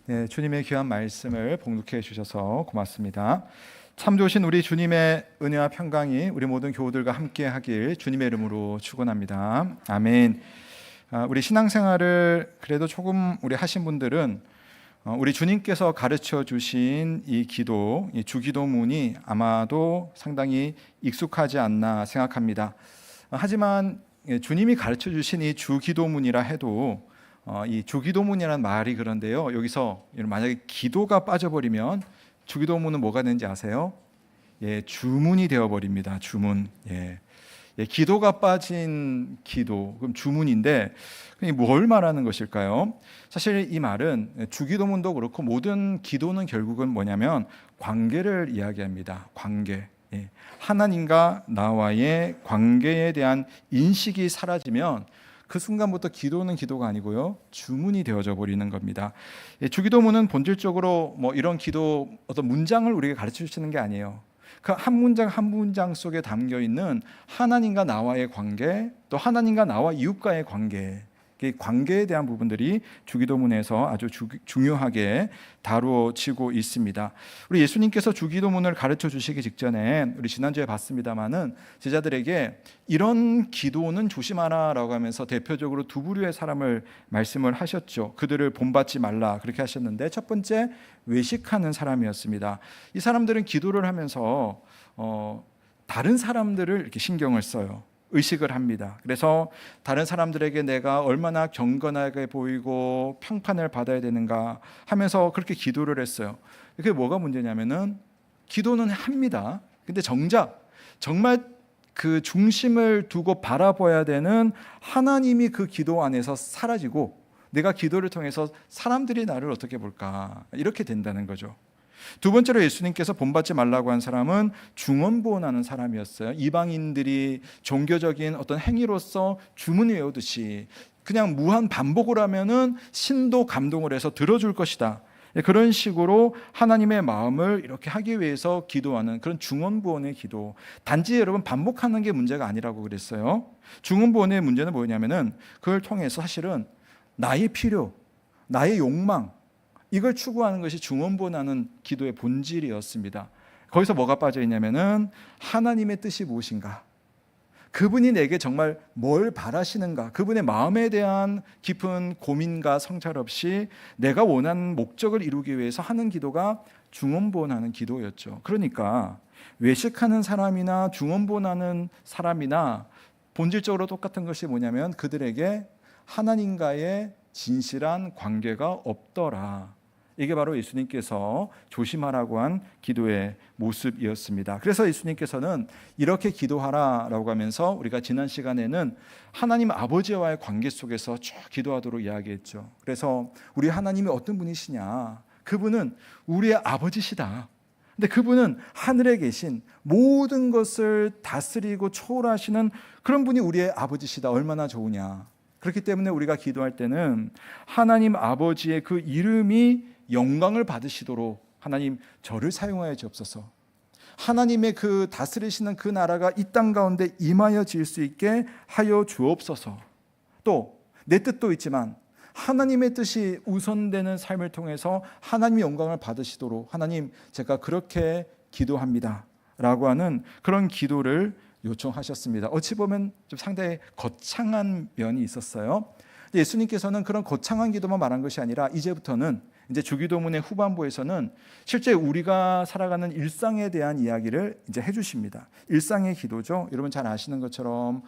네, 주님의 귀한 말씀을 봉독해 주셔서 고맙습니다. 참 좋으신 우리 주님의 은혜와 평강이 우리 모든 교우들과 함께 하길 주님의 이름으로 축원합니다. 아멘. 우리 신앙생활을 그래도 조금 우리 하신 분들은 우리 주님께서 가르쳐 주신 이 기도, 이 주기도문이 아마도 상당히 익숙하지 않나 생각합니다. 하지만 주님이 가르쳐 주신 이 주기도문이라 해도 이 주기도문이라는 말이 그런데요, 여기서 만약에 기도가 빠져버리면 주기도문은 뭐가 되는지 아세요? 주문이 되어버립니다. 주문. 기도가 빠진 기도, 그럼 주문인데 뭘 말하는 것일까요? 사실 이 말은 주기도문도 그렇고 모든 기도는 결국은 뭐냐면 관계를 이야기합니다. 관계. 하나님과 나와의 관계에 대한 인식이 사라지면 그 순간부터 기도는 기도가 아니고요, 주문이 되어져 버리는 겁니다. 주기도문은 본질적으로 이런 기도 어떤 문장을 우리에게 가르쳐 주시는 게 아니에요. 그 한 문장 한 문장 속에 담겨 있는 하나님과 나와의 관계, 또 하나님과 나와 이웃과의 관계, 관계에 대한 부분들이 주기도문에서 아주 중요하게 다루어지고 있습니다. 우리 예수님께서 주기도문을 가르쳐 주시기 직전에 우리 지난주에 봤습니다마는 제자들에게 이런 기도는 조심하라라고 하면서 대표적으로 두 부류의 사람을 말씀을 하셨죠. 그들을 본받지 말라 그렇게 하셨는데, 첫 번째 외식하는 사람이었습니다. 이 사람들은 기도를 하면서 다른 사람들을 이렇게 신경을 써요. 의식을 합니다. 그래서 다른 사람들에게 내가 얼마나 경건하게 보이고 평판을 받아야 되는가 하면서 그렇게 기도를 했어요. 그게 뭐가 문제냐면은 기도는 합니다. 근데 정말 그 중심을 두고 바라봐야 되는 하나님이 그 기도 안에서 사라지고, 내가 기도를 통해서 사람들이 나를 어떻게 볼까, 이렇게 된다는 거죠. 두 번째로 예수님께서 본받지 말라고 한 사람은 중언부언하는 사람이었어요. 이방인들이 종교적인 어떤 행위로서 주문 외우듯이 그냥 무한 반복을 하면은 신도 감동을 해서 들어줄 것이다, 그런 식으로 하나님의 마음을 이렇게 하기 위해서 기도하는 그런 중언부언의 기도. 단지 여러분 반복하는 게 문제가 아니라고 그랬어요. 중언부언의 문제는 뭐냐면은 그걸 통해서 사실은 나의 필요, 나의 욕망, 이걸 추구하는 것이 중언부언하는 기도의 본질이었습니다. 거기서 뭐가 빠져 있냐면은 하나님의 뜻이 무엇인가, 그분이 내게 정말 뭘 바라시는가, 그분의 마음에 대한 깊은 고민과 성찰 없이 내가 원하는 목적을 이루기 위해서 하는 기도가 중언부언하는 기도였죠. 그러니까 외식하는 사람이나 중언부언하는 사람이나 본질적으로 똑같은 것이 뭐냐면 그들에게 하나님과의 진실한 관계가 없더라. 이게 바로 예수님께서 조심하라고 한 기도의 모습이었습니다. 그래서 예수님께서는 이렇게 기도하라라고 하면서 우리가 지난 시간에는 하나님 아버지와의 관계 속에서 쭉 기도하도록 이야기했죠. 그래서 우리 하나님이 어떤 분이시냐, 그분은 우리의 아버지시다. 근데 그분은 하늘에 계신 모든 것을 다스리고 초월하시는 그런 분이 우리의 아버지시다. 얼마나 좋으냐. 그렇기 때문에 우리가 기도할 때는 하나님 아버지의 그 이름이 영광을 받으시도록 하나님 저를 사용하여 주옵소서, 하나님의 그 다스리시는 그 나라가 이 땅 가운데 임하여 질 수 있게 하여 주옵소서, 또 내 뜻도 있지만 하나님의 뜻이 우선되는 삶을 통해서 하나님의 영광을 받으시도록 하나님 제가 그렇게 기도합니다 라고 하는 그런 기도를 요청하셨습니다. 어찌 보면 좀 상당히 거창한 면이 있었어요. 예수님께서는 그런 거창한 기도만 말한 것이 아니라 이제부터는 이제 주기도문의 후반부에서는 실제 우리가 살아가는 일상에 대한 이야기를 이제 해주십니다. 일상의 기도죠. 여러분 잘 아시는 것처럼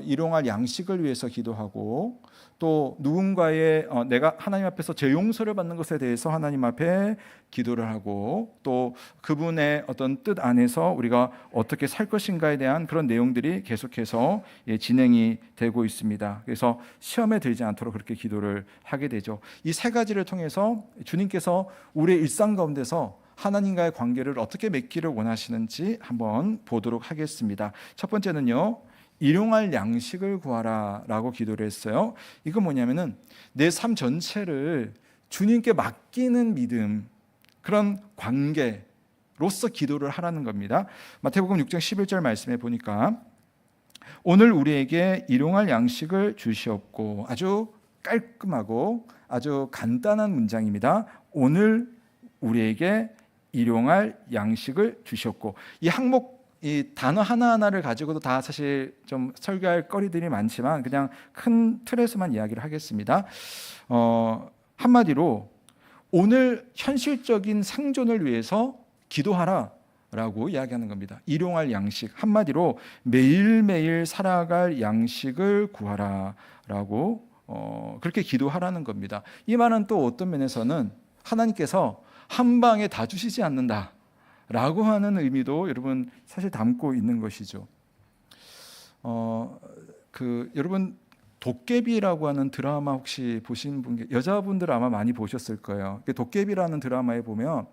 일용할 양식을 위해서 기도하고, 또 누군가의 내가 하나님 앞에서 제 용서를 받는 것에 대해서 하나님 앞에 기도를 하고, 또 그분의 어떤 뜻 안에서 우리가 어떻게 살 것인가에 대한 그런 내용들이 계속해서 진행이 되고 있습니다. 그래서 시험에 들지 않도록 그렇게 기도를 하게 되죠. 이 세 가지를 통해서 주님께서 우리의 일상 가운데서 하나님과의 관계를 어떻게 맺기를 원하시는지 한번 보도록 하겠습니다. 첫 번째는요, 일용할 양식을 구하라 라고 기도를 했어요. 이건 뭐냐면은 내 삶 전체를 주님께 맡기는 믿음, 그런 관계로서 기도를 하라는 겁니다. 마태복음 6장 11절 말씀에 보니까 오늘 우리에게 일용할 양식을 주시옵고, 아주 깔끔하고 아주 간단한 문장입니다. 오늘 우리에게 일용할 양식을 주셨고, 이 항목 이 단어 하나하나를 가지고도 다 사실 좀 설교할 거리들이 많지만 그냥 큰 틀에서만 이야기를 하겠습니다. 한마디로 오늘 현실적인 생존을 위해서 기도하라 라고 이야기하는 겁니다. 일용할 양식, 한마디로 매일매일 살아갈 양식을 구하라 라고 그렇게 기도하라는 겁니다. 이 말은 또 어떤 면에서는 하나님께서 한 방에 다 주시지 않는다 라고 하는 의미도 여러분 사실 담고 있는 것이죠. 여러분 도깨비라고 하는 드라마 혹시 보신 분, 여자분들 아마 많이 보셨을 거예요. 도깨비라는 드라마에 보면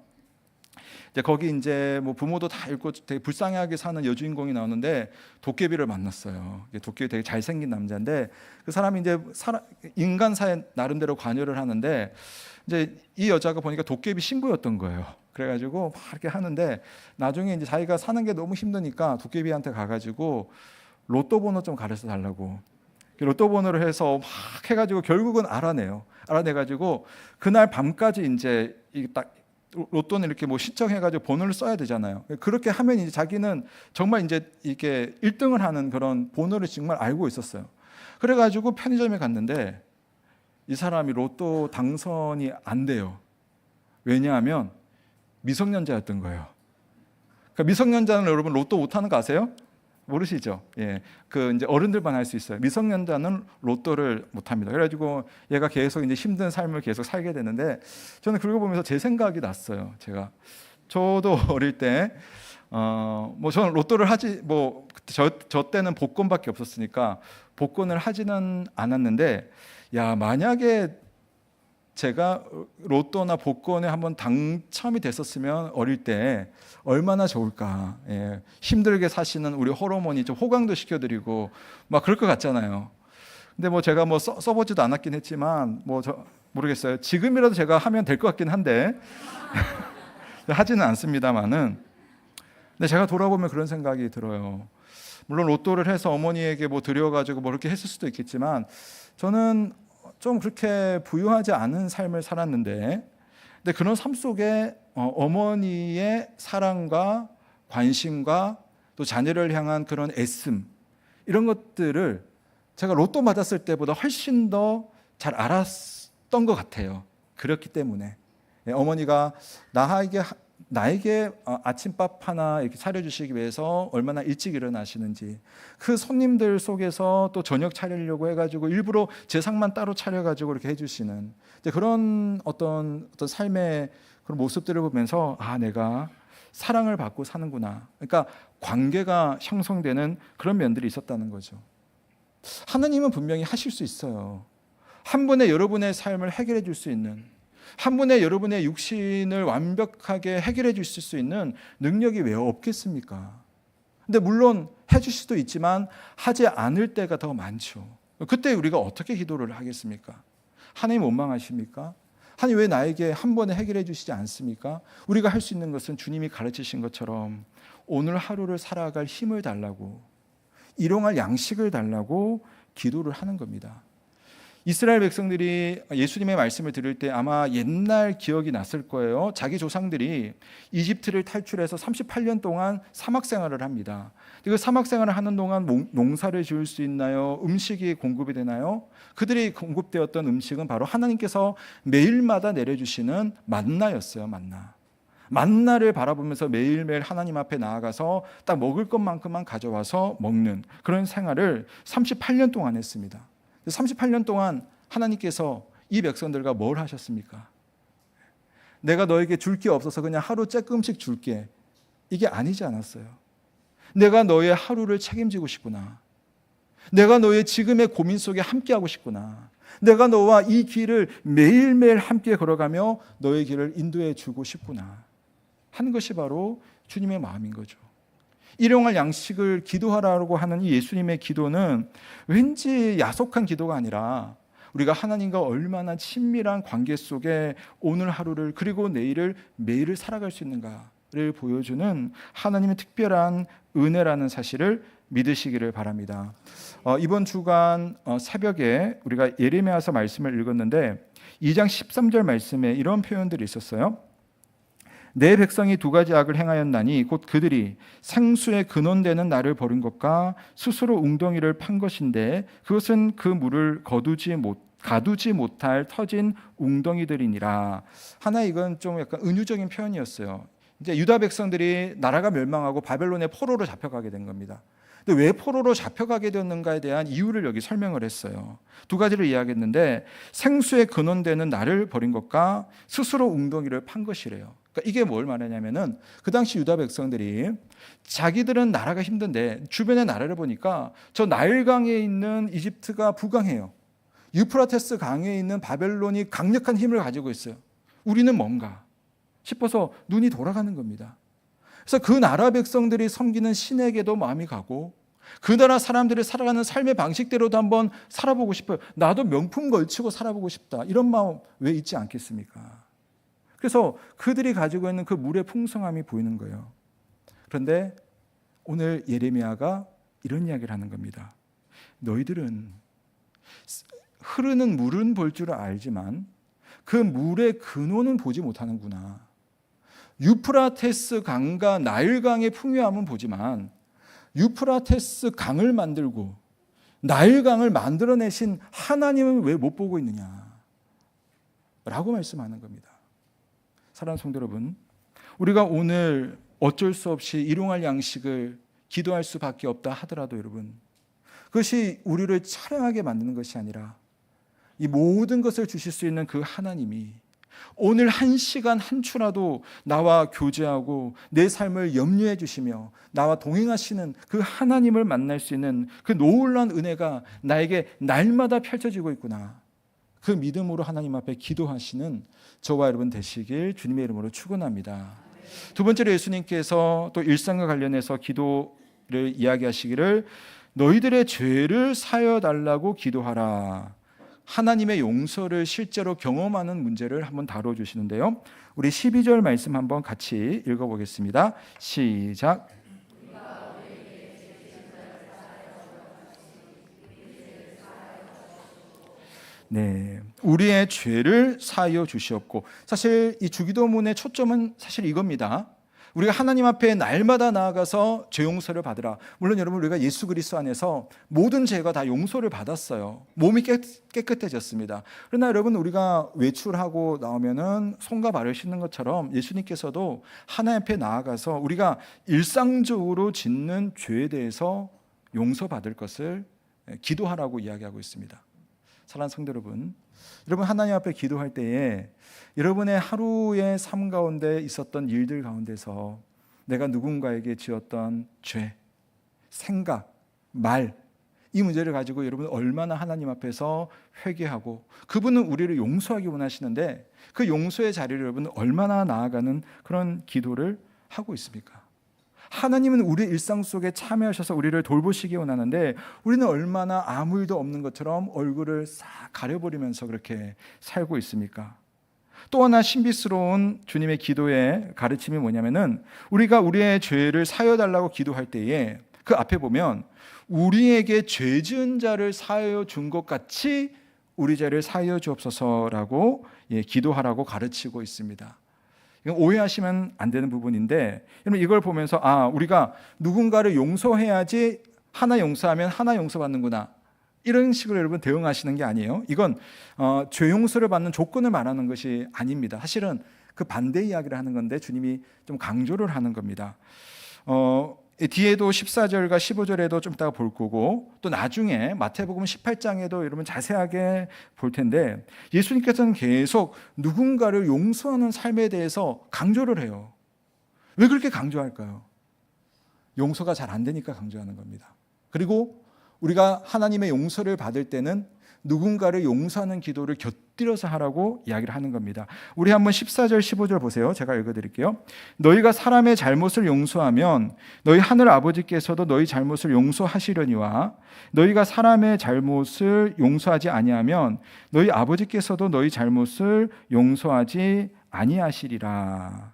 이제 거기 이제 뭐 부모도 다 잃고 되게 불쌍하게 사는 여주인공이 나오는데 도깨비를 만났어요. 도깨비 되게 잘생긴 남자인데 그 사람이 이제 인간사에 나름대로 관여를 하는데 이제 이 여자가 보니까 도깨비 신부였던 거예요. 그래가지고 막 이렇게 하는데 나중에 이제 자기가 사는 게 너무 힘드니까 도깨비한테 가가지고 로또 번호 좀 가르쳐 달라고 로또 번호를 해서 막 해가지고 결국은 알아내가지고 그날 밤까지 이제 딱 로또는 이렇게 뭐 신청해가지고 번호를 써야 되잖아요. 그렇게 하면 이제 자기는 정말 이제 이게 1등을 하는 그런 번호를 정말 알고 있었어요. 그래가지고 편의점에 갔는데 이 사람이 로또 당선이 안 돼요. 왜냐하면 미성년자였던 거예요. 그러니까 미성년자는 여러분 로또 못하는 거 아세요? 모르시죠? 예, 그 이제 어른들만 할 수 있어요. 미성년자는 로또를 못합니다. 그래가지고 얘가 계속 이제 힘든 삶을 계속 살게 되는데 저는 그걸 보면서 제 생각이 났어요. 저도 어릴 때 뭐 저는 로또를 하지 저 때는 복권밖에 없었으니까 복권을 하지는 않았는데 야 만약에 제가 로또나 복권에 한번 당첨이 됐었으면 어릴 때 얼마나 좋을까. 예, 힘들게 사시는 우리 호르몬이 좀 호강도 시켜드리고 막 그럴 것 같잖아요. 근데 뭐 제가 뭐 써보지도 않았긴 했지만 모르겠어요. 지금이라도 제가 하면 될 것 같긴 한데 하지는 않습니다만은. 근데 제가 돌아보면 그런 생각이 들어요. 물론 로또를 해서 어머니에게 뭐 드려가지고 뭐 그렇게 했을 수도 있겠지만 저는 좀 그렇게 부유하지 않은 삶을 살았는데, 근데 그런 삶 속에 어머니의 사랑과 관심과 또 자녀를 향한 그런 애씀 이런 것들을 제가 로또 맞았을 때보다 훨씬 더 잘 알았던 것 같아요. 그렇기 때문에 어머니가 나에게 아침밥 하나 이렇게 차려주시기 위해서 얼마나 일찍 일어나시는지, 그 손님들 속에서 또 저녁 차리려고 해가지고 일부러 제상만 따로 차려가지고 이렇게 해주시는 그런 어떤 삶의 그런 모습들을 보면서 내가 사랑을 받고 사는구나. 그러니까 관계가 형성되는 그런 면들이 있었다는 거죠. 하나님은 분명히 하실 수 있어요. 한 번에 여러분의 삶을 해결해 줄 수 있는, 한 분의 여러분의 육신을 완벽하게 해결해 주실 수 있는 능력이 왜 없겠습니까? 근데 물론 해줄 수도 있지만 하지 않을 때가 더 많죠. 그때 우리가 어떻게 기도를 하겠습니까? 하나님 원망하십니까? 하나님 왜 나에게 한 번에 해결해 주시지 않습니까? 우리가 할 수 있는 것은 주님이 가르치신 것처럼 오늘 하루를 살아갈 힘을 달라고, 일용할 양식을 달라고 기도를 하는 겁니다. 이스라엘 백성들이 예수님의 말씀을 들을 때 아마 옛날 기억이 났을 거예요. 자기 조상들이 이집트를 탈출해서 38년 동안 사막 생활을 합니다. 그 사막 생활을 하는 동안 농사를 지을 수 있나요? 음식이 공급이 되나요? 그들이 공급되었던 음식은 바로 하나님께서 매일마다 내려주시는 만나였어요. 만나를 바라보면서 매일매일 하나님 앞에 나아가서 딱 먹을 것만큼만 가져와서 먹는 그런 생활을 38년 동안 했습니다. 38년 동안 하나님께서 이 백성들과 뭘 하셨습니까? 내가 너에게 줄 게 없어서 그냥 하루 조금씩 줄게, 이게 아니지 않았어요. 내가 너의 하루를 책임지고 싶구나. 내가 너의 지금의 고민 속에 함께하고 싶구나. 내가 너와 이 길을 매일매일 함께 걸어가며 너의 길을 인도해 주고 싶구나 하는 것이 바로 주님의 마음인 거죠. 일용할 양식을 기도하라고 하는 이 예수님의 기도는 왠지 야속한 기도가 아니라 우리가 하나님과 얼마나 친밀한 관계 속에 오늘 하루를 그리고 내일을 매일을 살아갈 수 있는가를 보여주는 하나님의 특별한 은혜라는 사실을 믿으시기를 바랍니다. 이번 주간 새벽에 우리가 예레미야서 말씀을 읽었는데 2장 13절 말씀에 이런 표현들이 있었어요. 내 백성이 두 가지 악을 행하였나니 곧 그들이 생수의 근원되는 나를 버린 것과 스스로 웅덩이를 판 것인데 그것은 그 물을 가두지 못할 터진 웅덩이들이니라. 하나 이건 좀 약간 은유적인 표현이었어요. 이제 유다 백성들이 나라가 멸망하고 바벨론의 포로로 잡혀가게 된 겁니다. 근데 왜 포로로 잡혀가게 되었는가에 대한 이유를 여기 설명을 했어요. 두 가지를 이야기했는데 생수의 근원되는 나를 버린 것과 스스로 웅덩이를 판 것이래요. 그러니까 이게 뭘 말하냐면은 그 당시 유다 백성들이 자기들은 나라가 힘든데 주변의 나라를 보니까 저 나일강에 있는 이집트가 부강해요. 유프라테스 강에 있는 바벨론이 강력한 힘을 가지고 있어요. 우리는 뭔가 싶어서 눈이 돌아가는 겁니다. 그래서 그 나라 백성들이 섬기는 신에게도 마음이 가고 그 나라 사람들이 살아가는 삶의 방식대로도 한번 살아보고 싶어요. 나도 명품 걸치고 살아보고 싶다. 이런 마음 왜 있지 않겠습니까? 그래서 그들이 가지고 있는 그 물의 풍성함이 보이는 거예요. 그런데 오늘 예레미야가 이런 이야기를 하는 겁니다. 너희들은 흐르는 물은 볼 줄 알지만 그 물의 근원은 보지 못하는구나. 유프라테스 강과 나일강의 풍요함은 보지만 유프라테스 강을 만들고 나일강을 만들어내신 하나님은 왜 못 보고 있느냐 라고 말씀하는 겁니다. 사랑하는 성도 여러분, 우리가 오늘 어쩔 수 없이 일용할 양식을 기도할 수밖에 없다 하더라도 여러분, 그것이 우리를 차량하게 만드는 것이 아니라 이 모든 것을 주실 수 있는 그 하나님이 오늘 한 시간 한 초라도 나와 교제하고 내 삶을 염려해 주시며 나와 동행하시는 그 하나님을 만날 수 있는 그 놀라운 은혜가 나에게 날마다 펼쳐지고 있구나. 그 믿음으로 하나님 앞에 기도하시는 저와 여러분 되시길 주님의 이름으로 축원합니다. 두 번째로 예수님께서 또 일상과 관련해서 기도를 이야기하시기를 너희들의 죄를 사여 달라고 기도하라. 하나님의 용서를 실제로 경험하는 문제를 한번 다뤄주시는데요. 우리 12절 말씀 한번 같이 읽어보겠습니다. 시작. 네, 우리의 죄를 사하여 주시옵고, 사실 이 주기도문의 초점은 사실 이겁니다. 우리가 하나님 앞에 날마다 나아가서 죄 용서를 받으라. 물론 여러분 우리가 예수 그리스도 안에서 모든 죄가 다 용서를 받았어요. 몸이 깨끗해졌습니다. 그러나 여러분 우리가 외출하고 나오면은 손과 발을 씻는 것처럼 예수님께서도 하나님 앞에 나아가서 우리가 일상적으로 짓는 죄에 대해서 용서받을 것을 기도하라고 이야기하고 있습니다. 사랑하는 성도 여러분, 여러분 하나님 앞에 기도할 때에 여러분의 하루의 삶 가운데 있었던 일들 가운데서 내가 누군가에게 지었던 죄, 생각, 말, 이 문제를 가지고 여러분 얼마나 하나님 앞에서 회개하고 그분은 우리를 용서하기 원하시는데 그 용서의 자리를 여러분 얼마나 나아가는 그런 기도를 하고 있습니까? 하나님은 우리 일상 속에 참여하셔서 우리를 돌보시기 원하는데 우리는 얼마나 아무 일도 없는 것처럼 얼굴을 싹 가려버리면서 그렇게 살고 있습니까? 또 하나 신비스러운 주님의 기도의 가르침이 뭐냐면은 우리가 우리의 죄를 사여달라고 기도할 때에 그 앞에 보면 우리에게 죄 지은 자를 사여 준 것 같이 우리 죄를 사여 주옵소서라고 기도하라고 가르치고 있습니다. 오해하시면 안 되는 부분인데 여러분 이걸 보면서 우리가 누군가를 용서해야지 하나 용서하면 하나 용서받는구나 이런 식으로 여러분 대응하시는 게 아니에요. 이건 죄 용서를 받는 조건을 말하는 것이 아닙니다. 사실은 그 반대 이야기를 하는 건데 주님이 좀 강조를 하는 겁니다. 뒤에도 14절과 15절에도 좀 이따가 볼 거고 또 나중에 마태복음 18장에도 여러분 자세하게 볼 텐데 예수님께서는 계속 누군가를 용서하는 삶에 대해서 강조를 해요. 왜 그렇게 강조할까요? 용서가 잘 안 되니까 강조하는 겁니다. 그리고 우리가 하나님의 용서를 받을 때는 누군가를 용서하는 기도를 곁들여서 하라고 이야기를 하는 겁니다. 우리 한번 14절 15절 보세요. 제가 읽어드릴게요. 너희가 사람의 잘못을 용서하면 너희 하늘 아버지께서도 너희 잘못을 용서하시려니와 너희가 사람의 잘못을 용서하지 아니하면 너희 아버지께서도 너희 잘못을 용서하지 아니하시리라.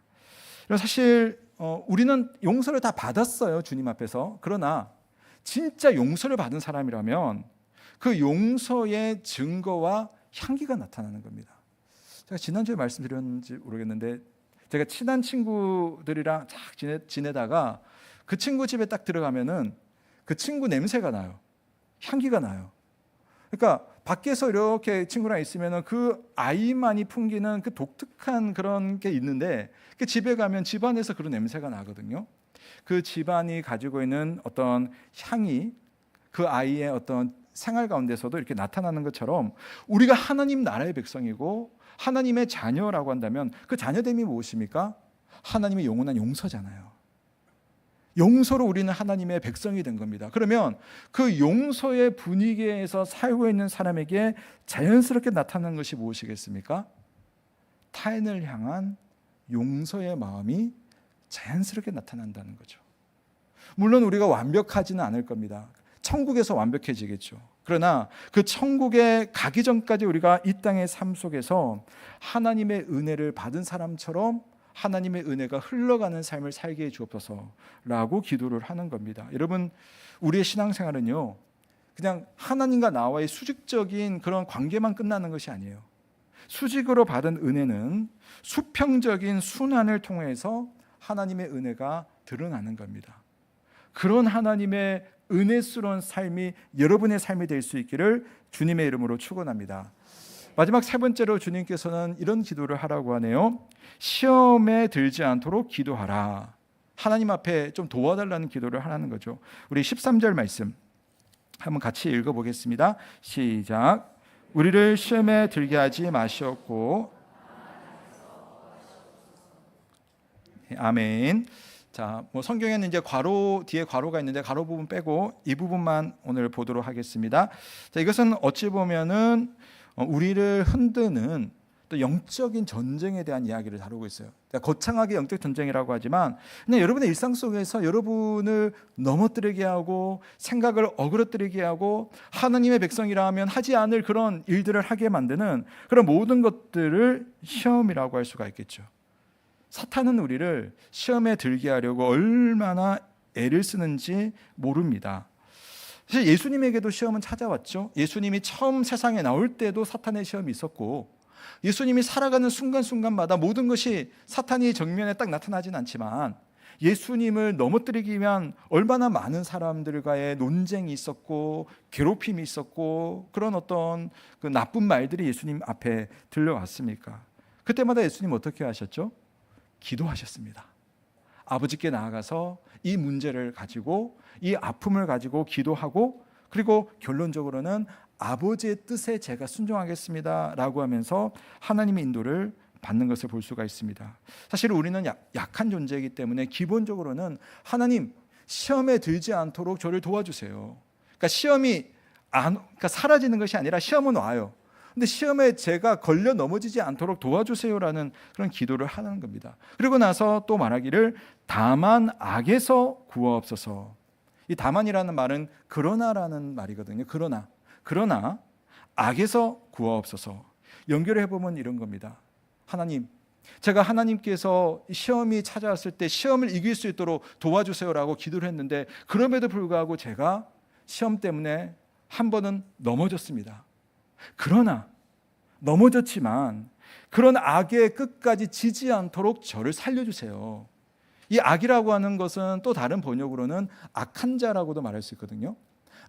사실 우리는 용서를 다 받았어요. 주님 앞에서. 그러나 진짜 용서를 받은 사람이라면 그 용서의 증거와 향기가 나타나는 겁니다. 제가 지난주에 말씀드렸는지 모르겠는데 제가 친한 친구들이랑 쫙 지내다가 그 친구 집에 딱 들어가면은 그 친구 냄새가 나요. 향기가 나요. 그러니까 밖에서 이렇게 친구랑 있으면은 그 아이만이 풍기는 그 독특한 그런 게 있는데 그 집에 가면 집안에서 그런 냄새가 나거든요. 그 집안이 가지고 있는 어떤 향이 그 아이의 어떤 생활 가운데서도 이렇게 나타나는 것처럼 우리가 하나님 나라의 백성이고 하나님의 자녀라고 한다면 그 자녀됨이 무엇입니까? 하나님의 영원한 용서잖아요. 용서로 우리는 하나님의 백성이 된 겁니다. 그러면 그 용서의 분위기에서 살고 있는 사람에게 자연스럽게 나타나는 것이 무엇이겠습니까? 타인을 향한 용서의 마음이 자연스럽게 나타난다는 거죠. 물론 우리가 완벽하지는 않을 겁니다. 천국에서 완벽해지겠죠. 그러나 그 천국에 가기 전까지 우리가 이 땅의 삶 속에서 하나님의 은혜를 받은 사람처럼 하나님의 은혜가 흘러가는 삶을 살게 해 주옵소서라고 기도를 하는 겁니다. 여러분, 우리의 신앙생활은요, 그냥 하나님과 나와의 수직적인 그런 관계만 끝나는 것이 아니에요. 수직으로 받은 은혜는 수평적인 순환을 통해서 하나님의 은혜가 드러나는 겁니다. 그런 하나님의 은혜스러운 삶이 여러분의 삶이 될 수 있기를 주님의 이름으로 축원합니다. 마지막 세 번째로 주님께서는 이런 기도를 하라고 하네요. 시험에 들지 않도록 기도하라. 하나님 앞에 좀 도와달라는 기도를 하라는 거죠. 우리 13절 말씀 한번 같이 읽어보겠습니다. 시작. 우리를 시험에 들게 하지 마시옵고. 아멘. 자, 성경에는 이제 괄호 뒤에 괄호가 있는데 괄호 부분 빼고 이 부분만 오늘 보도록 하겠습니다. 자, 이것은 어찌 보면은 우리를 흔드는 또 영적인 전쟁에 대한 이야기를 다루고 있어요. 그러니까 거창하게 영적 전쟁이라고 하지만 그냥 여러분의 일상 속에서 여러분을 넘어뜨리게 하고 생각을 어그러뜨리게 하고 하나님의 백성이라 하면 하지 않을 그런 일들을 하게 만드는 그런 모든 것들을 시험이라고 할 수가 있겠죠. 사탄은 우리를 시험에 들게 하려고 얼마나 애를 쓰는지 모릅니다. 사실 예수님에게도 시험은 찾아왔죠. 예수님이 처음 세상에 나올 때도 사탄의 시험이 있었고 예수님이 살아가는 순간순간마다 모든 것이 사탄이 정면에 딱 나타나진 않지만 예수님을 넘어뜨리기 위한 얼마나 많은 사람들과의 논쟁이 있었고 괴롭힘이 있었고 그런 어떤 그 나쁜 말들이 예수님 앞에 들려왔습니까? 그때마다 예수님 어떻게 하셨죠? 기도하셨습니다. 아버지께 나아가서 이 문제를 가지고 이 아픔을 가지고 기도하고 그리고 결론적으로는 아버지의 뜻에 제가 순종하겠습니다 라고 하면서 하나님의 인도를 받는 것을 볼 수가 있습니다. 사실 우리는 약한 존재이기 때문에 기본적으로는 하나님 시험에 들지 않도록 저를 도와주세요. 그러니까 시험이 그러니까 사라지는 것이 아니라 시험은 와요. 근데 시험에 제가 걸려 넘어지지 않도록 도와주세요라는 그런 기도를 하는 겁니다. 그리고 나서 또 말하기를 다만 악에서 구하옵소서. 이 다만이라는 말은 그러나라는 말이거든요. 그러나 악에서 구하옵소서. 연결해 보면 이런 겁니다. 하나님, 제가 하나님께서 시험이 찾아왔을 때 시험을 이길 수 있도록 도와주세요라고 기도를 했는데 그럼에도 불구하고 제가 시험 때문에 한 번은 넘어졌습니다. 그러나 넘어졌지만 그런 악의 끝까지 지지 않도록 저를 살려주세요. 이 악이라고 하는 것은 또 다른 번역으로는 악한 자라고도 말할 수 있거든요.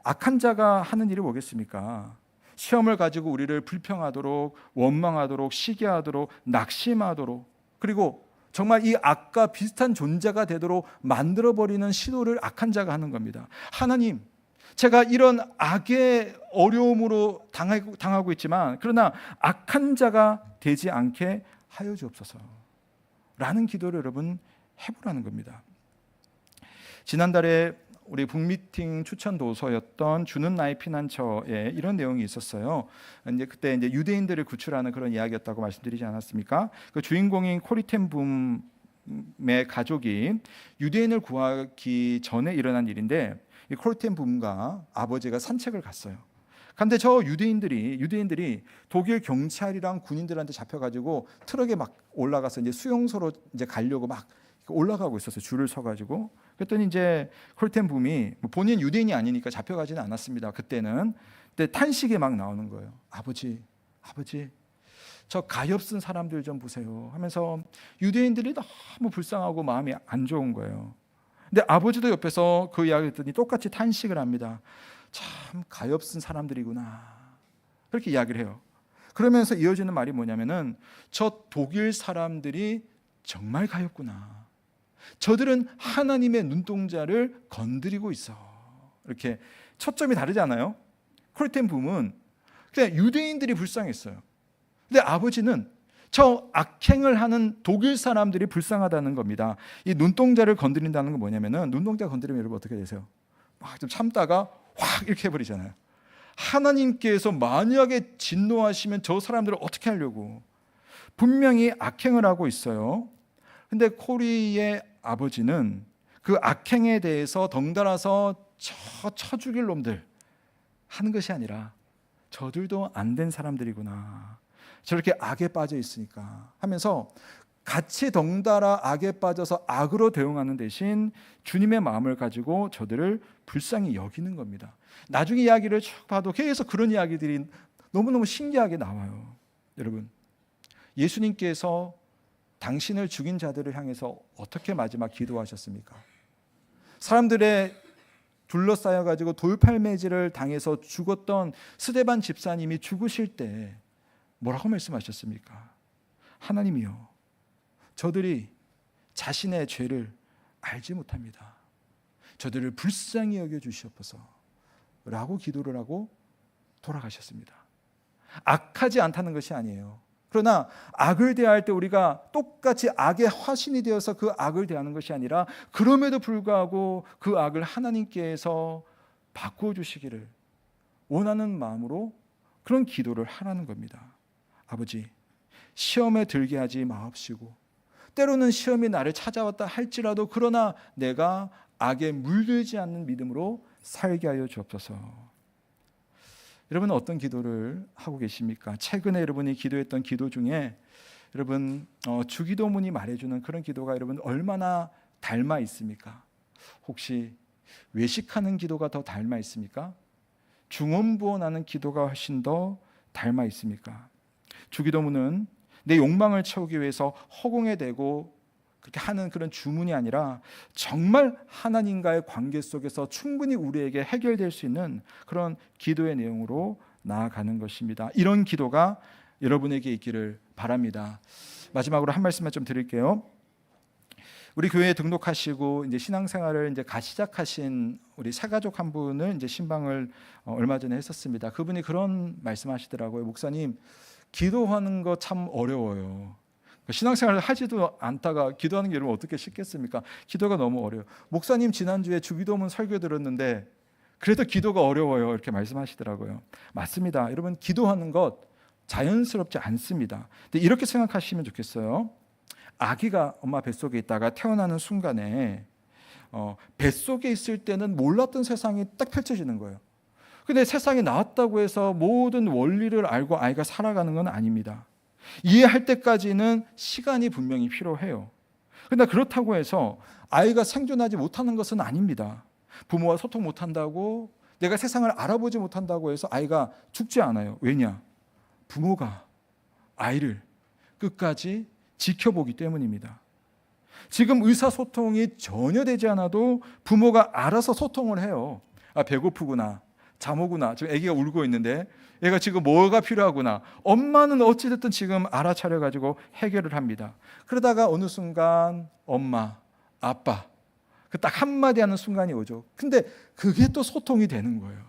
악한 자가 하는 일이 뭐겠습니까? 시험을 가지고 우리를 불평하도록 원망하도록 시기하도록 낙심하도록 그리고 정말 이 악과 비슷한 존재가 되도록 만들어버리는 시도를 악한 자가 하는 겁니다. 하나님, 제가 이런 악의 어려움으로 당하고 있지만 그러나 악한 자가 되지 않게 하여 주옵소서 라는 기도를 여러분 해보라는 겁니다. 지난달에 우리 북미팅 추천 도서였던 주는 나의 피난처에 이런 내용이 있었어요. 그때 유대인들을 구출하는 그런 이야기였다고 말씀드리지 않았습니까? 그 주인공인 코리텐 붐의 가족이 유대인을 구하기 전에 일어난 일인데 이 코리텐 붐과 아버지가 산책을 갔어요. 그런데 저 유대인들이 독일 경찰이랑 군인들한테 잡혀가지고 트럭에 막 올라가서 이제 수용소로 이제 가려고 막 올라가고 있었어요. 줄을 서가지고. 그랬더니 이제 콜텐 붐이 본인 유대인이 아니니까 잡혀가지는 않았습니다. 그때는. 근데 탄식이 막 나오는 거예요. 아버지, 저 가엾은 사람들 좀 보세요 하면서 유대인들이 너무 불쌍하고 마음이 안 좋은 거예요. 근데 아버지도 옆에서 그 이야기를 듣더니 똑같이 탄식을 합니다. 참 가엾은 사람들이구나. 그렇게 이야기를 해요. 그러면서 이어지는 말이 뭐냐면은 저 독일 사람들이 정말 가엾구나. 저들은 하나님의 눈동자를 건드리고 있어. 이렇게 초점이 다르지 않아요? 콜텐 붐은 그냥 유대인들이 불쌍했어요. 근데 아버지는 저 악행을 하는 독일 사람들이 불쌍하다는 겁니다. 이 눈동자를 건드린다는 건 뭐냐면은 눈동자 건드리면 여러분 어떻게 되세요? 막 좀 참다가 확 이렇게 해버리잖아요. 하나님께서 만약에 진노하시면 저 사람들을 어떻게 하려고? 분명히 악행을 하고 있어요. 근데 코리의 아버지는 그 악행에 대해서 덩달아서 쳐 죽일 놈들 하는 것이 아니라 저들도 안 된 사람들이구나. 저렇게 악에 빠져 있으니까 하면서 같이 덩달아 악에 빠져서 악으로 대응하는 대신 주님의 마음을 가지고 저들을 불쌍히 여기는 겁니다. 나중에 이야기를 쭉 봐도 계속 그런 이야기들이 너무너무 신기하게 나와요. 여러분, 예수님께서 당신을 죽인 자들을 향해서 어떻게 마지막 기도하셨습니까? 사람들의 둘러싸여 가지고 돌팔매질을 당해서 죽었던 스데반 집사님이 죽으실 때 뭐라고 말씀하셨습니까? 하나님이요, 저들이 자신의 죄를 알지 못합니다. 저들을 불쌍히 여겨 주시옵소서 라고 기도를 하고 돌아가셨습니다. 악하지 않다는 것이 아니에요. 그러나 악을 대할 때 우리가 똑같이 악의 화신이 되어서 그 악을 대하는 것이 아니라 그럼에도 불구하고 그 악을 하나님께서 바꾸어 주시기를 원하는 마음으로 그런 기도를 하라는 겁니다. 아버지, 시험에 들게 하지 마옵시고 때로는 시험이 나를 찾아왔다 할지라도 그러나 내가 악에 물들지 않는 믿음으로 살게 하여 주옵소서. 여러분은 어떤 기도를 하고 계십니까? 최근에 여러분이 기도했던 기도 중에 여러분 주기도문이 말해주는 그런 기도가 여러분 얼마나 닮아 있습니까? 혹시 외식하는 기도가 더 닮아 있습니까? 중언부언하는 기도가 훨씬 더 닮아 있습니까? 주기도문은 내 욕망을 채우기 위해서 허공에 대고 그렇게 하는 그런 주문이 아니라 정말 하나님과의 관계 속에서 충분히 우리에게 해결될 수 있는 그런 기도의 내용으로 나아가는 것입니다. 이런 기도가 여러분에게 있기를 바랍니다. 마지막으로 한 말씀만 좀 드릴게요. 우리 교회에 등록하시고 이제 신앙생활을 이제 시작하신 우리 새가족 한 분을 이제 신방을 얼마 전에 했었습니다. 그분이 그런 말씀하시더라고요. 목사님, 기도하는 거 참 어려워요. 신앙생활을 하지도 않다가 기도하는 게 여러분 어떻게 쉽겠습니까? 기도가 너무 어려워요. 목사님 지난주에 주기도문 설교 들었는데 그래도 기도가 어려워요 이렇게 말씀하시더라고요. 맞습니다. 여러분 기도하는 것 자연스럽지 않습니다. 근데 이렇게 생각하시면 좋겠어요. 아기가 엄마 뱃속에 있다가 태어나는 순간에 뱃속에 있을 때는 몰랐던 세상이 딱 펼쳐지는 거예요. 근데 세상에 나왔다고 해서 모든 원리를 알고 아이가 살아가는 건 아닙니다. 이해할 때까지는 시간이 분명히 필요해요. 그런데 그렇다고 해서 아이가 생존하지 못하는 것은 아닙니다. 부모와 소통 못한다고 내가 세상을 알아보지 못한다고 해서 아이가 죽지 않아요. 왜냐? 부모가 아이를 끝까지 지켜보기 때문입니다. 지금 의사소통이 전혀 되지 않아도 부모가 알아서 소통을 해요. 아, 배고프구나, 잠 오구나, 지금 아기가 울고 있는데 얘가 지금 뭐가 필요하구나. 엄마는 어찌됐든 지금 알아차려가지고 해결을 합니다. 그러다가 어느 순간 엄마, 아빠 그 딱 한마디 하는 순간이 오죠. 근데 그게 또 소통이 되는 거예요.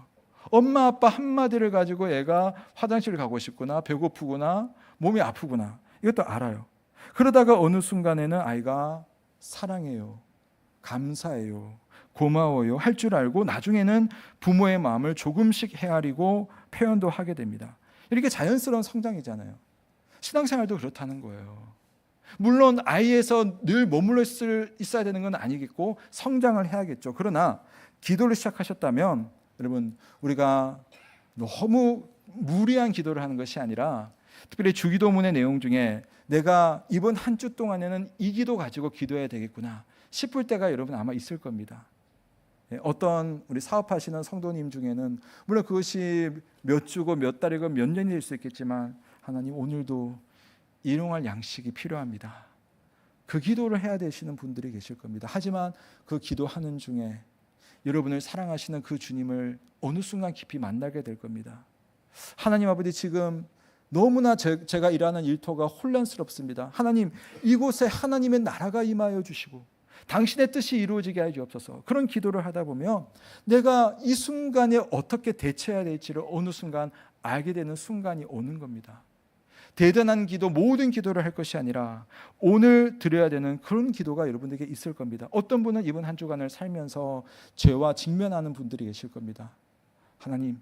엄마, 아빠 한마디를 가지고 애가 화장실을 가고 싶구나, 배고프구나, 몸이 아프구나 이것도 알아요. 그러다가 어느 순간에는 아이가 사랑해요, 감사해요, 고마워요 할 줄 알고 나중에는 부모의 마음을 조금씩 헤아리고 표현도 하게 됩니다. 이렇게 자연스러운 성장이잖아요. 신앙생활도 그렇다는 거예요. 물론 아이에서 늘 머물러 있어야 되는 건 아니겠고 성장을 해야겠죠. 그러나 기도를 시작하셨다면 여러분 우리가 너무 무리한 기도를 하는 것이 아니라 특별히 주기도문의 내용 중에 내가 이번 한 주 동안에는 이 기도 가지고 기도해야 되겠구나 싶을 때가 여러분 아마 있을 겁니다. 어떤 우리 사업하시는 성도님 중에는 물론 그것이 몇 주고 몇 달이고 몇 년이 될 수 있겠지만 하나님 오늘도 일용할 양식이 필요합니다. 그 기도를 해야 되시는 분들이 계실 겁니다. 하지만 그 기도하는 중에 여러분을 사랑하시는 그 주님을 어느 순간 깊이 만나게 될 겁니다. 하나님 아버지 지금 너무나 제가 일하는 일터가 혼란스럽습니다. 하나님 이곳에 하나님의 나라가 임하여 주시고 당신의 뜻이 이루어지게 하여 주옵소서. 그런 기도를 하다 보면 내가 이 순간에 어떻게 대처해야 될지를 어느 순간 알게 되는 순간이 오는 겁니다. 대단한 기도, 모든 기도를 할 것이 아니라 오늘 드려야 되는 그런 기도가 여러분들에게 있을 겁니다. 어떤 분은 이번 한 주간을 살면서 죄와 직면하는 분들이 계실 겁니다. 하나님,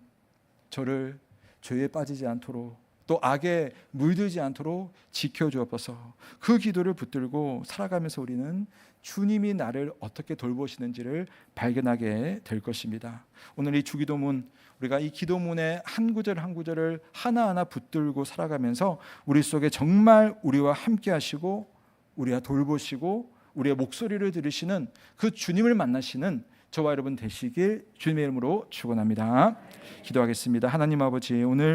저를 죄에 빠지지 않도록 또 악에 물들지 않도록 지켜주옵소서. 그 기도를 붙들고 살아가면서 우리는 주님이 나를 어떻게 돌보시는지를 발견하게 될 것입니다. 오늘 이 주기도문, 우리가 이 기도문의 한 구절 한 구절을 하나하나 붙들고 살아가면서 우리 속에 정말 우리와 함께 하시고 우리와 돌보시고 우리의 목소리를 들으시는 그 주님을 만나시는 저와 여러분 되시길 주님의 이름으로 축원합니다. 기도하겠습니다. 하나님 아버지, 오늘